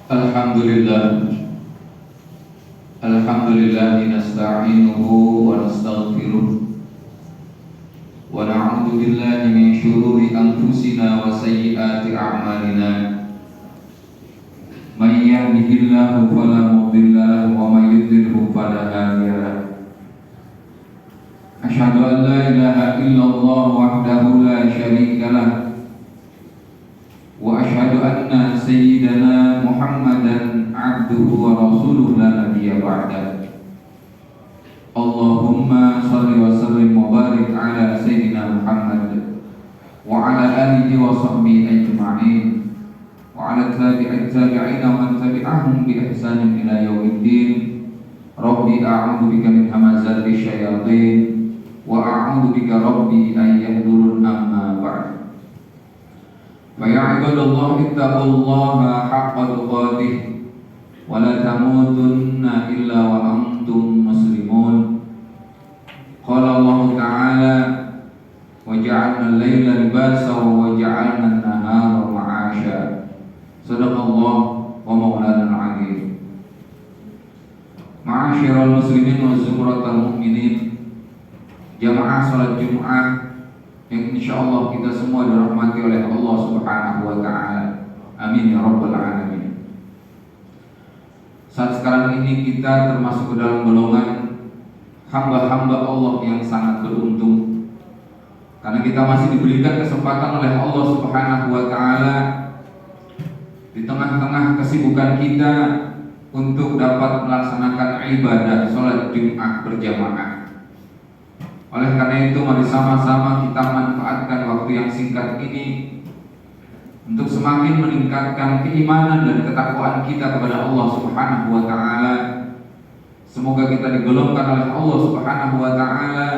Alhamdulillah, Alhamdulillah nasta'inuhu wa nastaghfiruh wa na'udzu billahi min syururi anfusina wa sayyiati a'malina. May yahdihillahu fala mudilla lahu wa may yudlilhu fala hadiya lahu. Asyhadu an la ilaha illallah wahdahu la syarika lahu wa asyhadu anna sayyidana Muhammadan abduhu wa rasuluhu la nabiyya ba'da. Allahumma shalli wa sallim wa barik ala sayyidina Muhammad wa ala alihi wa sahbihi ajma'in wa ala tabi'ina wa man tabi'ahum bi ihsanin ila yaumiddin. Rabbi a'udzu bika min hamazati syayatin wa a'udzu bika rabbi an yahdurun, amma ba'd. Fa ya ibadallah ittaqullaha haqqa tuqatih wa la tamutunna illa wa antum muslimun. Qala Allah Ta'ala wa ja'alna al-laila libasan wa ja'alna an-nahara ma'asha. Sadaqallah wa maulana al-'azim. Ma'asyiral muslimin wa zumratal mu'minin, jamaah salat Jumat yang insyaallah kita semua dirahmati oleh Allah Subhanahu wa Ta'ala. Amin ya rabbal alamin. Saat sekarang ini kita termasuk ke dalam golongan hamba-hamba Allah yang sangat beruntung, karena kita masih diberikan kesempatan oleh Allah Subhanahu wa Ta'ala di tengah-tengah kesibukan kita untuk dapat melaksanakan ibadah salat Jumat berjamaah. Oleh karena itu, mari sama-sama kita manfaatkan waktu yang singkat ini untuk semakin meningkatkan keimanan dan ketakwaan kita kepada Allah Subhanahu wa Ta'ala. Semoga kita digolongkan oleh Allah Subhanahu wa Ta'ala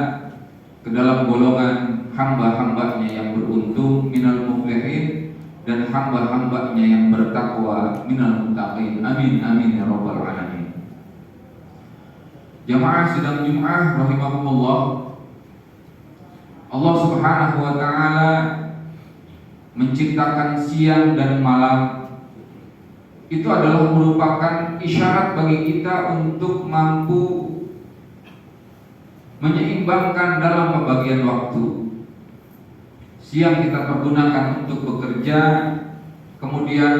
ke dalam golongan hamba-hambanya yang beruntung minal muflihin dan hamba-hambanya yang bertakwa minal muttaqin. Amin amin ya rabbal alamin. Jamaah sidang Jumat rahimakumullah, Allah Subhanahu wa Ta'ala menciptakan siang dan malam. Itu adalah merupakan isyarat bagi kita untuk mampu menyeimbangkan dalam pembagian waktu. Siang kita pergunakan untuk bekerja, kemudian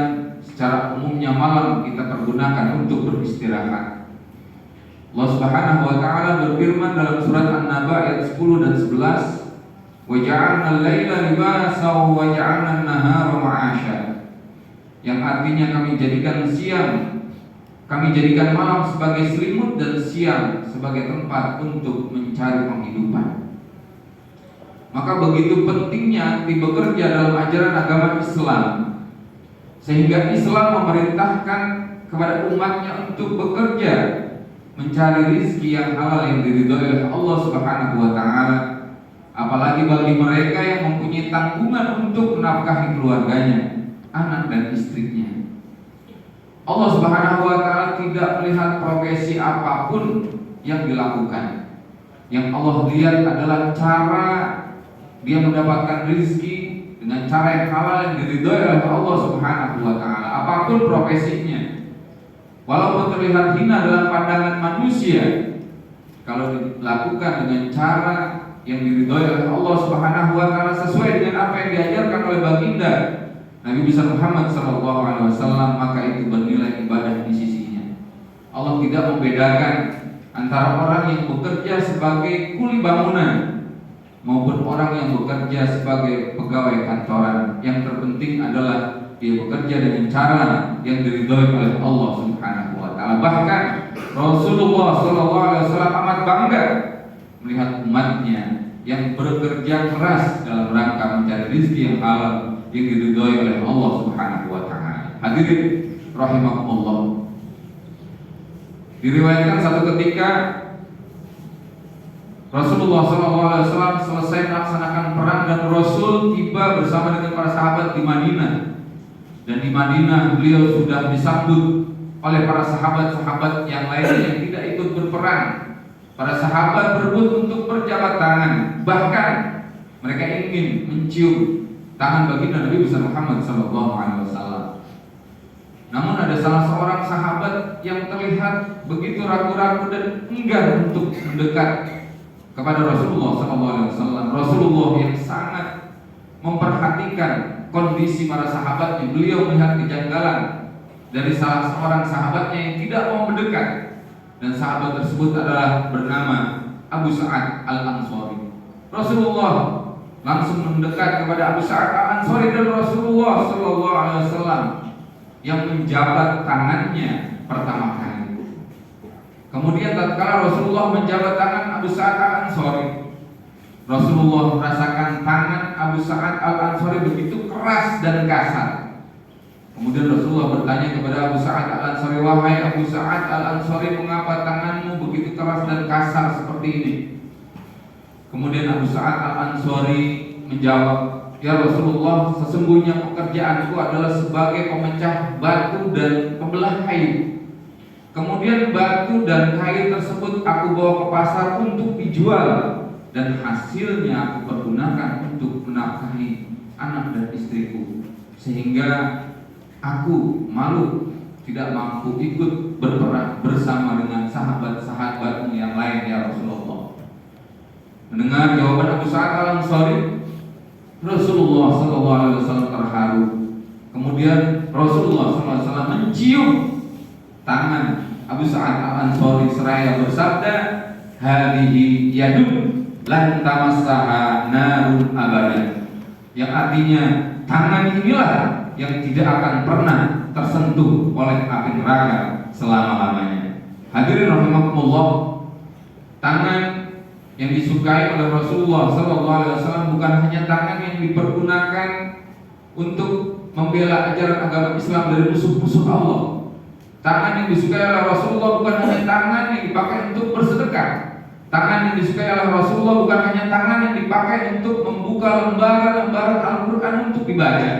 secara umumnya malam kita pergunakan untuk beristirahat. Allah Subhanahu wa Ta'ala berfirman dalam surat An-Naba ayat 10 dan 11, wa ja'alna al-laila libasan wa ja'alna an-nahara ma'asha, yang artinya kami jadikan malam sebagai selimut dan siang sebagai tempat untuk mencari penghidupan. Maka begitu pentingnya bekerja dalam ajaran agama Islam, sehingga Islam memerintahkan kepada umatnya untuk bekerja mencari rizki yang halal yang diridhoi oleh Allah Subhanahu wa Ta'ala. Apalagi bagi mereka yang mempunyai tanggungan untuk menafkahi keluarganya, anak dan istrinya. Allah Subhanahu wa Ta'ala tidak melihat profesi apapun yang dilakukan. Yang Allah lihat adalah cara dia mendapatkan rezeki dengan cara yang halal yang diridhoi oleh Allah Subhanahu wa Ta'ala. Apapun profesinya, walaupun terlihat hina dalam pandangan manusia, kalau dilakukan dengan cara yang diridhoi oleh Allah Subhanahu wa Ta'ala sesuai dengan apa yang diajarkan oleh baginda Nabi besar Muhammad sallallahu alaihi wasallam, maka itu bernilai ibadah di sisinya. Allah tidak membedakan antara orang yang bekerja sebagai kuli bangunan maupun orang yang bekerja sebagai pegawai kantoran. Yang terpenting adalah dia bekerja dengan cara yang diridhoi oleh Allah Subhanahu wa Ta'ala. Bahkan Rasulullah sallallahu alaihi wasallam amat bangga melihat umatnya yang bekerja keras dalam rangka mencari rezeki yang halal yang diridhoi oleh Allah Subhanahu wa Ta'ala. Hadirin rahimakumullah, diriwayatkan satu ketika Rasulullah SAW selesai melaksanakan perang dan Rasul tiba bersama dengan para sahabat di Madinah. Dan di Madinah beliau sudah disambut oleh para sahabat-sahabat yang lain yang tidak ikut berperang. Para sahabat berebut untuk berjabat tangan, bahkan mereka ingin mencium tangan baginda Nabi besar Muhammad SAW. Namun ada salah seorang sahabat yang terlihat begitu ragu-ragu dan enggan untuk mendekat kepada Rasulullah SAW. Rasulullah yang sangat memperhatikan kondisi para sahabatnya. Beliau melihat kejanggalan dari salah seorang sahabatnya yang tidak mau mendekat, dan sahabat tersebut adalah bernama Abu Sa'ad Al-Ansari. Rasulullah langsung mendekat kepada Abu Sa'ad Al-Ansari, dan Rasulullah SAW yang menjabat tangannya pertama kali. Kemudian tatkala Rasulullah menjabat tangan Abu Sa'ad Al-Ansari, Rasulullah merasakan tangan Abu Sa'ad Al-Ansari begitu keras dan kasar. Kemudian Rasulullah bertanya kepada Abu Sa'ad Al-Ansari, "Wahai Abu Sa'ad Al-Ansari, mengapa tanganmu begitu keras dan kasar seperti ini?" Kemudian Abu Sa'ad Al-Ansari menjawab, "Ya Rasulullah, sesungguhnya pekerjaanku adalah sebagai pemecah batu dan pembelah kayu. Kemudian batu dan kayu tersebut aku bawa ke pasar untuk dijual, dan hasilnya aku pergunakan untuk menafkahi anak dan istriku, sehingga aku malu tidak mampu ikut berperang bersama dengan sahabat-sahabatmu yang lain, ya Rasulullah." Mendengar jawaban Abu Sa'ad Al-Ansari, Rasulullah SAW terharu. Kemudian Rasulullah SAW mencium tangan Abu Sa'ad Al-Ansari seraya bersabda, "Hadihi yadun lan tamassaha narun abadan." Yang artinya, tangan inilah yang tidak akan pernah tersentuh oleh api neraka selama-lamanya. Hadirin rahimakumullah, tangan yang disukai oleh Rasulullah SAW bukan hanya tangan yang dipergunakan untuk membela ajaran agama Islam dari musuh-musuh Allah. Tangan yang disukai oleh Rasulullah bukan hanya tangan yang dipakai untuk bersedekah. Tangan yang disukai oleh Rasulullah bukan hanya tangan yang dipakai untuk membuka lembaran-lembaran Al-Quran untuk dibaca.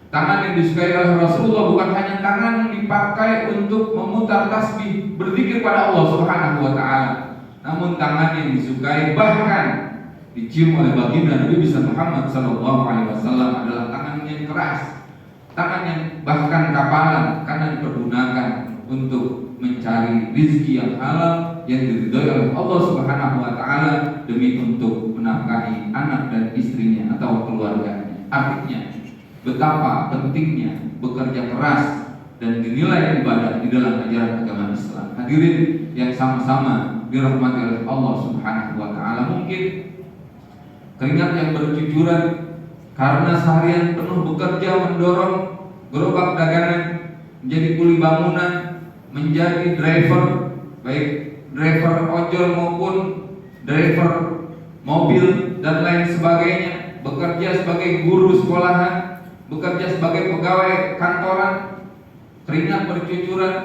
Tangan yang disukai oleh Rasulullah bukan hanya tangan yang dipakai untuk memutar tasbih berzikir pada Allah Subhanahu wa Ta'ala. Namun tangan yang disukai bahkan dicium oleh baginda Nabi besar Muhammad SAW adalah tangan yang keras, tangan yang bahkan kapalan, karena dipergunakan untuk mencari rezeki yang halal yang diridhoi oleh Allah Subhanahu wa Ta'ala demi untuk menafkahi anak dan istrinya atau keluarganya. Artinya, betapa pentingnya bekerja keras dan dinilai ibadah di dalam ajaran agama Islam. Hadirin yang sama-sama dirahmati oleh Allah Subhanahu wa Ta'ala, mungkin keringat yang bercucuran karena seharian penuh bekerja mendorong gerobak dagangan, menjadi kuli bangunan, menjadi driver, baik driver ojol maupun driver mobil dan lain sebagainya, bekerja sebagai guru sekolahan, bekerja sebagai pegawai kantoran. Keringat bercucuran,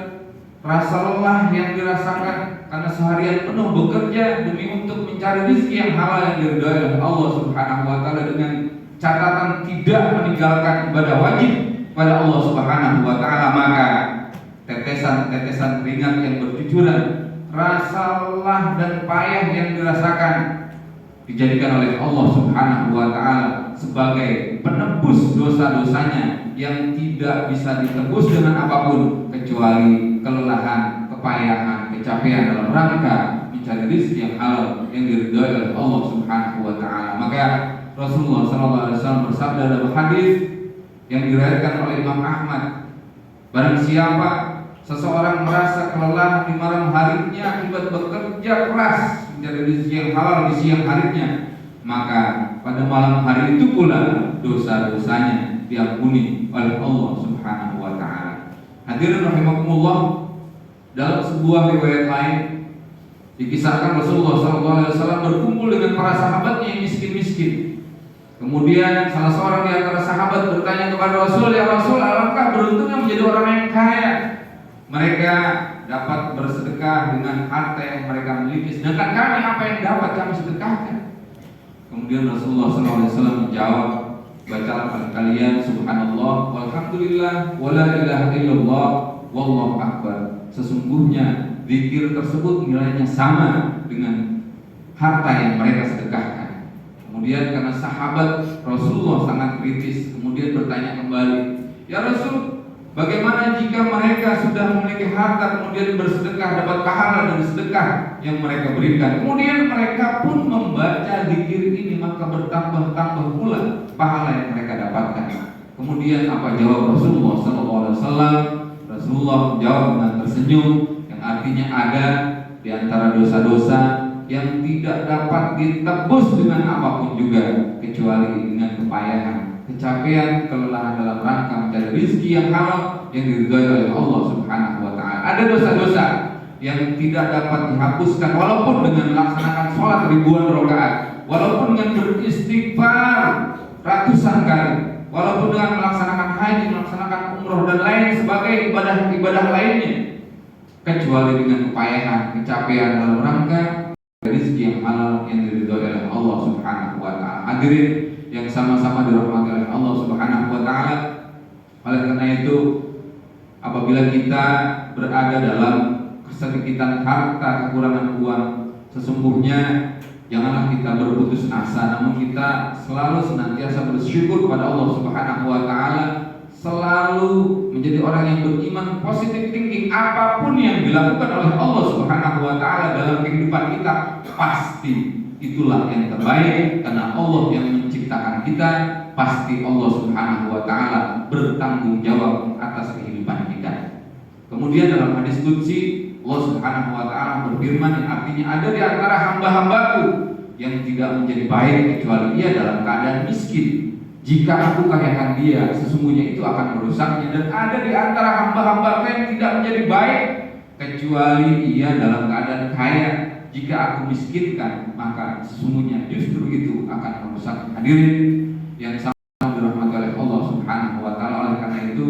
rasa lelah yang dirasakan karena seharian penuh bekerja demi untuk mencari rezeki yang halal yang diridhoi oleh Allah Subhanahu wa Ta'ala, dengan catatan tidak meninggalkan ibadah wajib pada Allah Subhanahu wa Ta'ala. Maka tetesan-tetesan keringat yang bercucuran, rasa lelah dan payah yang dirasakan dijadikan oleh Allah Subhanahu wa Ta'ala sebagai penebus dosa-dosanya yang tidak bisa ditebus dengan apapun kecuali kelelahan, kepayahan, kecapean dalam rangka mencari rezeki yang halal yang diridhoi oleh Allah Subhanahu wa Ta'ala. Maka Rasulullah SAW bersabda dalam hadis yang diriwayatkan oleh Imam Ahmad, barang siapa seseorang merasa kelelahan di malam harinya akibat bekerja keras mencari rezeki yang halal di siang harinya, maka pada malam hari itu pula dosa-dosanya diampuni oleh Allah Subhanahu wa Ta'ala. Hadirin rahimakumullah, dalam sebuah riwayat lain dikisahkan Rasulullah SAW berkumpul dengan para sahabatnya yang miskin-miskin. Kemudian salah seorang di antara sahabat bertanya kepada Rasul, "Ya Rasul, alangkah beruntungnya menjadi orang yang kaya. Mereka dapat bersedekah dengan harta yang mereka miliki, sedangkan kami apa yang dapat kami sedekahkan?" Kemudian Rasulullah SAW menjawab, "Bacalah kalian subhanallah walhamdulillah wala ilaha illallah wallahu akbar. Sesungguhnya zikir tersebut nilainya sama dengan harta yang mereka sedekahkan." Kemudian karena sahabat Rasulullah sangat kritis, kemudian bertanya kembali, "Ya Rasul, Bagaimana jika mereka sudah memiliki harta kemudian bersedekah, dapat pahala dari sedekah yang mereka berikan. Kemudian mereka pun membaca zikir ini, maka bertambah-tambah pula pahala yang mereka dapatkan. Kemudian apa jawab Rasulullah SAW? Rasulullah jawab dengan tersenyum, yang artinya ada di antara dosa-dosa yang tidak dapat ditebus dengan apapun juga kecuali dengan kepayahan, kecapean, kelelahan dalam rangka mencari rezeki yang halal yang diridhai oleh Allah Subhanahu wa taala. Ada dosa-dosa yang tidak dapat dihapuskan walaupun dengan melaksanakan sholat ribuan rakaat, walaupun dengan beristighfar ratusan kali, walaupun dengan melaksanakan haji, melaksanakan umroh dan lain sebagai ibadah-ibadah lainnya, kecuali dengan kepayahan, kecapean dalam rangka rezeki yang halal yang diridhai oleh Allah Subhanahu wa taala. Hadirin yang sama-sama dirahmati oleh Allah Subhanahu wa taala. Oleh karena itu, apabila kita berada dalam kesempitan harta, kekurangan uang, sesungguhnya janganlah kita berputus asa, namun kita selalu senantiasa bersyukur kepada Allah Subhanahu wa taala, selalu menjadi orang yang beriman, positive thinking. Apapun yang dilakukan oleh Allah Subhanahu wa taala dalam kehidupan kita, pasti itulah yang terbaik, karena Allah yang menciptakan kita. Pasti Allah Subhanahu wa taala bertanggung jawab atas kehidupan kita. Kemudian dalam hadis qudsi Allah Subhanahu wa taala berfirman yang artinya, ada di antara hamba-hambaku yang tidak menjadi baik kecuali ia dalam keadaan miskin. Jika aku kayakan dia, sesungguhnya itu akan merusaknya. Dan ada di antara hamba-hambaku yang tidak menjadi baik kecuali ia dalam keadaan kaya. Jika aku miskinkan, maka sesungguhnya justru itu akan merusak. Hadirin yang sama dirahmati oleh Allah Subhanahu wa taala. Oleh karena itu,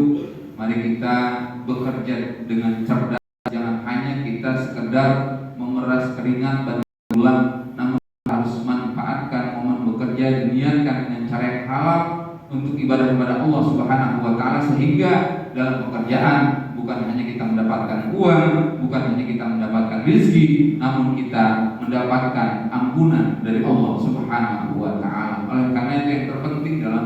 mari kita bekerja dengan cerdas. Jangan hanya kita sekedar memeras keringat dan pulang, namun harus manfaatkan momen bekerja, diniatkan dengan cara yang halal untuk ibadah kepada Allah Subhanahu wa taala, sehingga dalam pekerjaan bukan hanya kita mendapatkan uang, bukan hanya kita mendapatkan rezeki, namun kita mendapatkan ampunan dari Allah Subhanahu wa taala. Oleh karena itu, yang terpenting dalam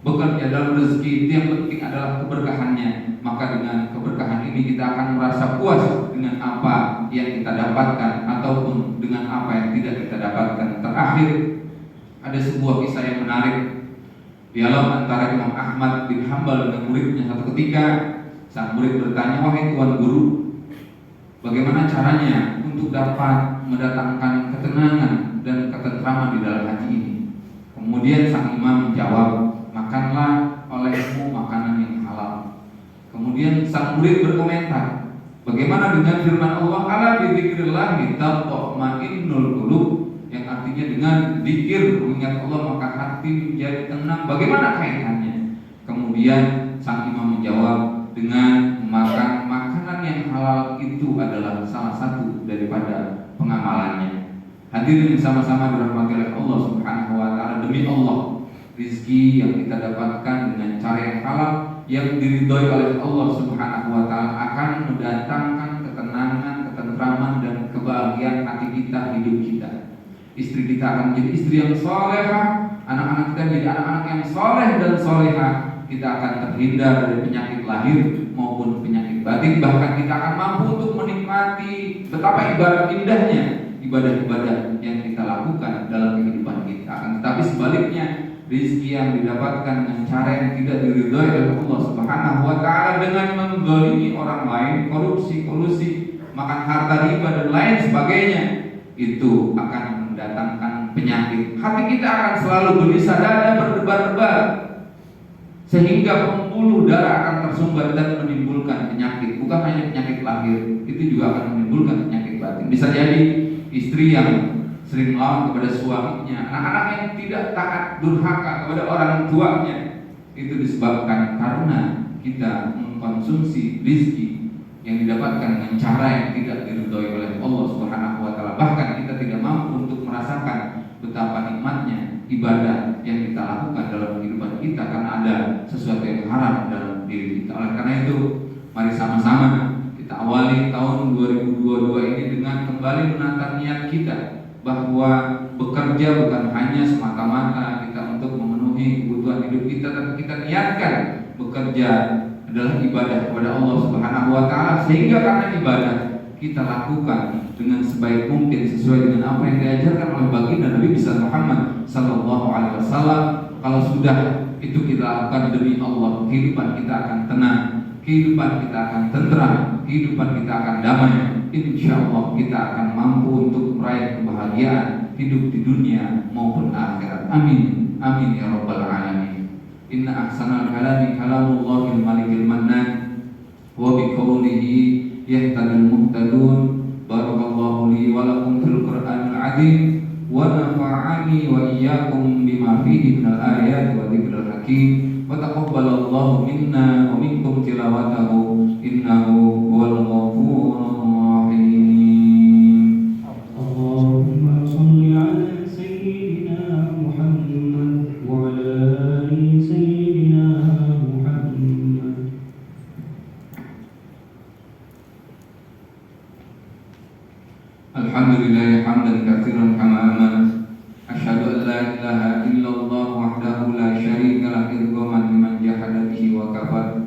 bekerja, dalam rezeki itu yang penting adalah keberkahannya. Maka dengan keberkahan ini kita akan merasa puas dengan apa yang kita dapatkan ataupun dengan apa yang tidak kita dapatkan. Terakhir, ada sebuah kisah yang menarik. Dialog antara Imam Ahmad bin Hanbal dengan muridnya. Satu ketika sang murid bertanya, wahai tuan guru, bagaimana caranya untuk dapat mendatangkan ketenangan dan ketentraman di dalam hati ini? Kemudian sang imam menjawab, makanlah olehmu makanan yang halal. Kemudian sang murid berkomentar, bagaimana dengan firman Allah, ala bidzikrillah tatma'innul qulub, yang artinya dengan zikir, mengingat Allah maka hati menjadi tenang. Bagaimana kaitannya? Kemudian sang imam menjawab, dengan makan makanan yang halal itu adalah salah satu daripada pengamalannya. Hadirin sama-sama dirahmati oleh Allah Subhanahu wa taala, demi Allah, rizki yang kita dapatkan dengan cara yang halal yang diridhoi oleh Allah Subhanahu wa taala akan mendatangkan ketenangan, ketentraman dan kebahagiaan hati kita, hidup kita. Istri kita akan menjadi istri yang solehah, anak-anak kita menjadi anak-anak yang soleh dan solehah. Kita akan terhindar dari penyakit lahir maupun penyakit batin. Bahkan kita akan mampu untuk menikmati betapa indahnya ibadah-ibadah yang kita lakukan dalam kehidupan kita. Akan tetapi sebaliknya, rezeki yang didapatkan dengan cara yang tidak diridhoi oleh Allah Subhanahu wa taala, dengan menzalimi orang lain, korupsi, kolusi, makan harta riba dan lain sebagainya, itu akan mendatangkan penyakit. Hati kita akan selalu gelisah, dada berdebar-debar, sehingga pembuluh darah akan tersumbat dan menimbulkan penyakit. Bukan hanya penyakit lahir, itu juga akan menimbulkan penyakit batin. Bisa jadi istri yang sering melawan kepada suaminya, anak-anak yang tidak taat, durhaka kepada orang tuanya, itu disebabkan karena kita mengkonsumsi rezeki yang didapatkan dengan cara yang tidak diridhoi oleh Allah Subhanahu wa taala. Bahkan kita tidak mampu untuk merasakan betapa nikmatnya ibadah yang kita lakukan dalam kehidupan kita karena ada sesuatu yang haram dalam diri kita. Oleh karena itu, mari sama-sama kita awali tahun 2022 ini dengan kembali menata niat kita, bahwa bekerja bukan hanya semata-mata kita untuk memenuhi kebutuhan hidup kita, tapi kita niatkan bekerja adalah ibadah kepada Allah Subhanahu wa taala, sehingga karena ibadah kita lakukan dengan sebaik mungkin sesuai dengan apa yang diajarkan oleh baginda Nabi besar Muhammad sallallahu alaihi wasallam. Kalau sudah itu kita lakukan demi Allah, kehidupan kita akan tenang, kehidupan kita akan tentram, kehidupan kita akan damai. Insya Allah kita akan mampu untuk meraih kebahagiaan hidup di dunia maupun akhirat. Amin, amin ya rabbal alamin. Inna ahsanal kalami kalamullahil malikil mannan, wa biqaulihi yahtadil muhtadun. Barakallahu li wa lakum fil Qur'anil azim, wa nafa'ani wa iyyakum bima fihi minal ayati wa dzikril hakim. Wa taqabbalallahu minna wa minkum tilawatahu innahu huwal ghafurur rahim. Allahumma shalli ala sayyidina Muhammad wa ala ali sayyidina Muhammad. Alhamdulillah hamdan katsiran kama amara. Asyhadu an la ilaha illallah wahdahu la syarika lah idghaman liman jahada bihi wa kafar.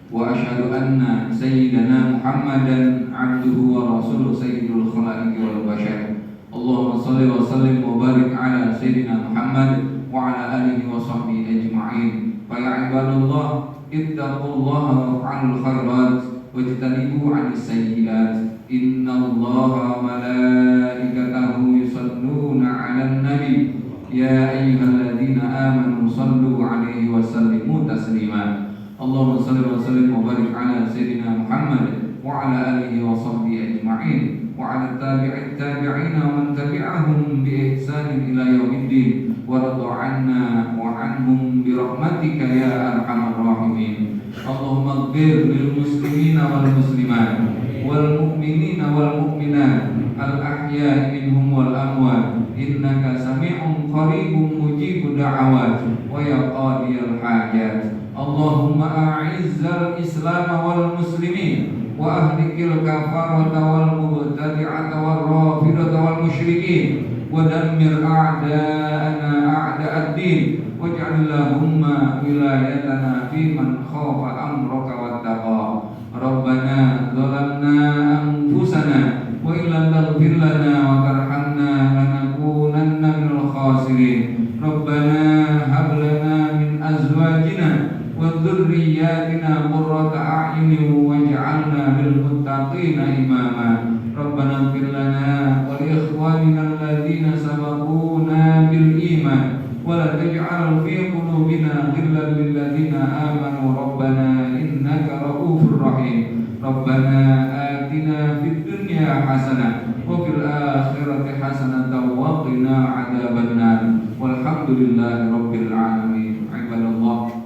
Wa asyhadu anna sayyidana Muhammadan abduhu wa rasuluhu sayyidul khalaiqi wal bashar. Allahumma shalli wa sallim wa barik ala sayyidina Muhammad wa ala alihi wa sahbihi ajma'in. Fa ya ibadallah ittaqullaha wa'alul khairat wajtanibu 'anis sayyi'at. Innallaha wa malaikatahu yusalluna 'alan nabi ya ayyuhalladzina amanu sallu 'alaihi wa sallimu taslima. Allahumma shalli wa sallim wa barik ala sayyidina Muhammad wa ala alihi wa sahbihi ajma'in wa ala tabi'in wa man tabi'ahum bi ihsanin ila yaumiddin wa radha 'anna wa 'anhum bi rahmatika ya arhamar rahimin. Allahumma ighfir lil muslimina wal muslimat wal mu'minina wal mu'minat al ahya'i minhum wal amwat innaka sami'un qaribun mujibud da'awat wa ya qadiyal hajat. Allahumma a'izzal islam wal muslimin wa ahlikil kafarata wal mubtadi'ata wal rafidata wal musyrikin wa dammir a'da'ana a'da'ad-din waj'al lahumma wilayatana fi man khafa amraka wattaqa. Rabbana zalamna anfusana wa illam taghfir lana wa tarhamna lanakunanna minal khasirin. Rabbana hab lana min azwajina wa dhurriyyatina qurrata a'yunin waj'alna lil muttaqina imama. Rabbana ighfir lana wa li ikhwanina alladhina sabaquna bil iman wa la taj'al fi qulubina ghillan lil ladzina amanu rabbana innaka ra'ufur rahim. Rabbana atina fid dunya hasanah wa fil akhirati hasanatan wa qina adzabannar. Walhamdulillahi rabbil alamin. Ibadallah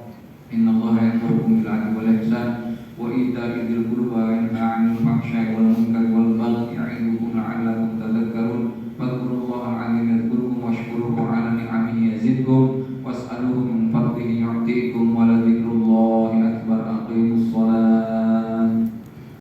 innallaha ya'muru bil 'adli wal ihsan wa ita'i dzil qurba